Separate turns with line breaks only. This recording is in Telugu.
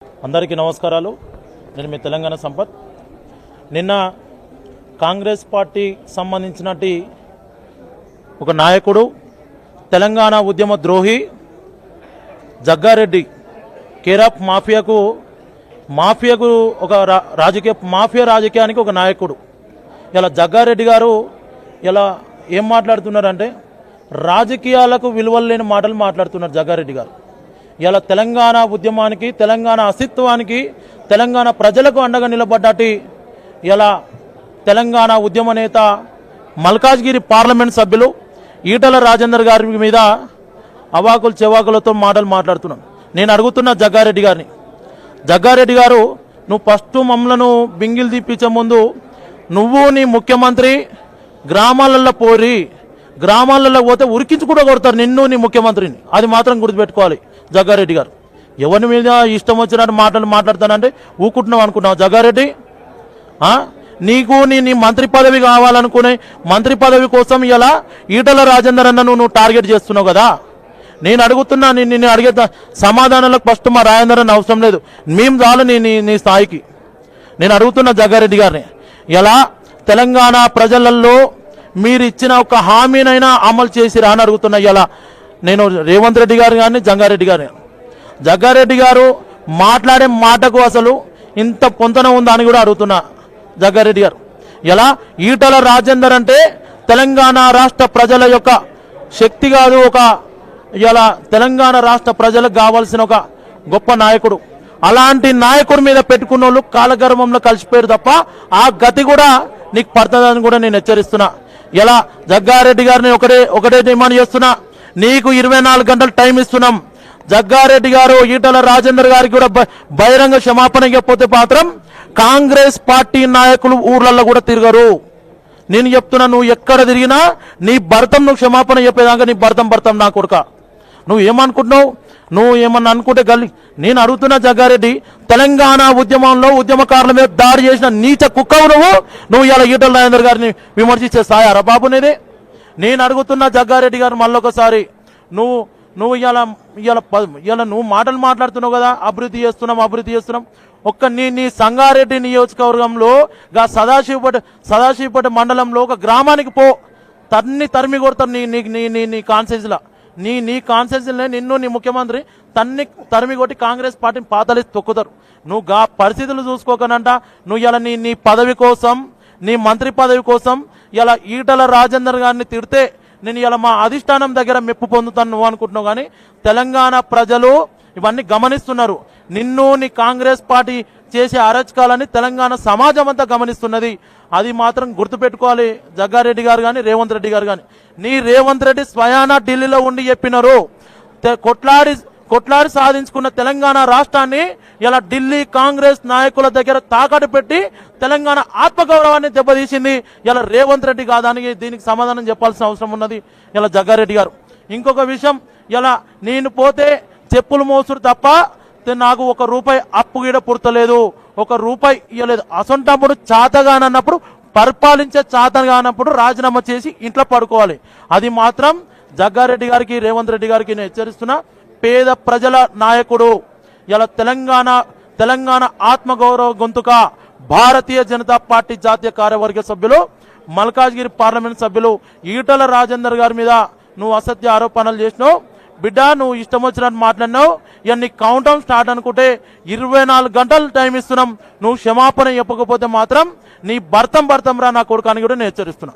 అందరికీ నమస్కారాలు. నేను మీ తెలంగాణ సంపత్. నిన్న కాంగ్రెస్ పార్టీ సంబంధించినటి ఒక నాయకుడు, తెలంగాణ ఉద్యమ ద్రోహి జగ్గారెడ్డి కేరాప్ మాఫియాకు ఒక రాజకీయానికి ఒక నాయకుడు. ఇలా జగ్గారెడ్డి గారు ఇలా ఏం మాట్లాడుతున్నారంటే రాజకీయాలకు విలువలు లేని మాటలు మాట్లాడుతున్నారు జగ్గారెడ్డి గారు. ఇలా తెలంగాణ ఉద్యమానికి, తెలంగాణ అస్తిత్వానికి, తెలంగాణ ప్రజలకు అండగా నిలబడ్డటి ఇలా తెలంగాణ ఉద్యమ నేత మల్కాజ్గిరి పార్లమెంట్ సభ్యులు ఈటల రాజేందర్ గారి మీద అవాకులు చెవాకులతో మాటలు మాట్లాడుతున్నాను. నేను అడుగుతున్న జగ్గారెడ్డి గారు, నువ్వు ఫస్ట్ మమ్మలను బింగిల్ తీపించే ముందు నువ్వు నీ ముఖ్యమంత్రి గ్రామాలలో గ్రామాలలో పోతే ఉరికించి కూడా కొడతారు నిన్ను, నీ ముఖ్యమంత్రిని. అది మాత్రం గుర్తుపెట్టుకోవాలి జగ్గారెడ్డి గారు. ఎవరి మీద ఇష్టం వచ్చినట్టు మాటలు మాట్లాడతానంటే ఊకుంటున్నావు అనుకున్నావు జగ్గారెడ్డి? నీకు నీ మంత్రి పదవి కావాలనుకునే మంత్రి పదవి కోసం ఇలా ఈటల రాజేందర్ అన్న నువ్వు టార్గెట్ చేస్తున్నావు కదా. నేను అడుగుతున్నా, నిన్ను అడిగే సమాధానాలకు ఫస్ట్ మా రాజేందర్ అన్న అవసరం లేదు, మేము చాలు నీ స్థాయికి. నేను అడుగుతున్నా జగ్గారెడ్డి గారిని, ఎలా తెలంగాణ ప్రజలలో మీరు ఇచ్చిన ఒక హామీనైనా అమలు చేసిరా అని అడుగుతున్నా. ఇలా నేను రేవంత్ రెడ్డి గారు కానీ జగ్గారెడ్డి గారు మాట్లాడే మాటకు అసలు ఇంత పొంతన ఉందా అని కూడా అడుగుతున్నా జగ్గారెడ్డి గారు. ఎలా ఈటల రాజేందర్ అంటే తెలంగాణ రాష్ట్ర ప్రజల యొక్క శక్తి కాదు, ఇలా తెలంగాణ రాష్ట్ర ప్రజలకు కావాల్సిన ఒక గొప్ప నాయకుడు. అలాంటి నాయకుడి మీద పెట్టుకున్న వాళ్ళు కాలగర్భంలో కలిసిపోయారు తప్ప ఆ గతి కూడా నీకు పడుతుందని కూడా నేను హెచ్చరిస్తున్నా. ఇలా జగ్గారెడ్డి గారిని ఒకటే డిమాండ్ చేస్తున్నా, నీకు 24 గంటలు టైం ఇస్తున్నాం. జగ్గారెడ్డి గారు ఈటల రాజేందర్ గారికి కూడా బహిరంగ క్షమాపణ ఇవ్వకపోతే మాత్రం కాంగ్రెస్ పార్టీ నాయకులు ఊర్లలో కూడా తిరగరు. నేను చెప్తున్నా, నువ్వు ఎక్కడ తిరిగినా నీ భర్తం నువ్వు క్షమాపణ చెప్పేదాకా నీ భర్తం నా కొడుక. నువ్వు ఏమనుకుంటున్నావు? నువ్వు ఏమన్నా అనుకుంటే నేను అడుగుతున్నా జగ్గారెడ్డి, తెలంగాణ ఉద్యమంలో ఉద్యమకారుల మీద దాడి చేసిన నీచ కుక్కవు నువ్వు ఇలా ఈటల రాజేందర్ గారిని విమర్శించే స్థాయారా బాబు నేనే? నేను అడుగుతున్నా జగ్గారెడ్డి గారు మళ్ళొకసారి, నువ్వు ఇలా నువ్వు మాటలు మాట్లాడుతున్నావు కదా, అభివృద్ధి చేస్తున్నాం. ఒక్క నీ సంగారెడ్డి నియోజకవర్గంలో సదాశివపేట మండలంలో ఒక గ్రామానికి పో, తరిమి కొడతారు నీ కాన్సెన్స్లో. నీ కాన్సెన్స్లో నిన్ను నీ ముఖ్యమంత్రి తరిమి కొట్టి కాంగ్రెస్ పార్టీని పాతలేసి తొక్కుతారు. నువ్వు పరిస్థితులు చూసుకోకనంట నువ్వు ఇలా నీ పదవి కోసం, నీ మంత్రి పదవి కోసం ఇలా ఈటల రాజేందర్ గారిని తిడితే నేను ఇలా మా అధిష్టానం దగ్గర మెప్పు పొందుతాను నువ్వు అనుకుంటున్నావు. కానీ తెలంగాణ ప్రజలు ఇవన్నీ గమనిస్తున్నారు. నిన్ను నీ కాంగ్రెస్ పార్టీ చేసే అరచకాలని తెలంగాణ సమాజం అంతా గమనిస్తున్నది. అది మాత్రం గుర్తుపెట్టుకోవాలి జగ్గారెడ్డి గారు కానీ రేవంత్ రెడ్డి గారు కానీ. నీ రేవంత్ రెడ్డి స్వయానా ఢిల్లీలో ఉండి చెప్పినారు, కొట్లాడి సాధించుకున్న తెలంగాణ రాష్ట్రాన్ని ఇలా ఢిల్లీ కాంగ్రెస్ నాయకుల దగ్గర తాకట్టు పెట్టి తెలంగాణ ఆత్మగౌరవాన్ని దెబ్బతీసింది ఇలా రేవంత్ రెడ్డి కాదానికి. దీనికి సమాధానం చెప్పాల్సిన అవసరం ఉన్నది ఇలా జగ్గారెడ్డి గారు. ఇంకొక విషయం, ఇలా నేను పోతే చెప్పులు మోసుడు తప్ప నాకు ₹1 అప్పు గీడ పుడతలేదు, ₹1 ఇవ్వలేదు. అసొంటప్పుడు చాతగానన్నప్పుడు, పరిపాలించే చాతగానప్పుడు రాజీనామా చేసి ఇంట్లో పడుకోవాలి. అది మాత్రం జగ్గారెడ్డి గారికి, రేవంత్ రెడ్డి గారికి నేను హెచ్చరిస్తున్నా. పేద ప్రజల నాయకుడు, ఇలా తెలంగాణ ఆత్మగౌరవ గొంతుక భారతీయ జనతా పార్టీ జాతీయ కార్యవర్గ సభ్యులు, మల్కాజ్గిరి పార్లమెంట్ సభ్యులు ఈటల రాజేందర్ గారి మీద నువ్వు అసత్య ఆరోపణలు చేసినావు. బిడ్డ, నువ్వు ఇష్టం వచ్చినట్టు మాట్లాడినావు. ఇవన్నీ కౌంటౌన్ స్టార్ట్ అనుకుంటే 24 గంటలు టైం ఇస్తున్నాం. నువ్వు క్షమాపణ చెప్పకపోతే మాత్రం నీ భర్తం రా నా కొడుకు అని కూడా నేను హెచ్చరిస్తున్నా.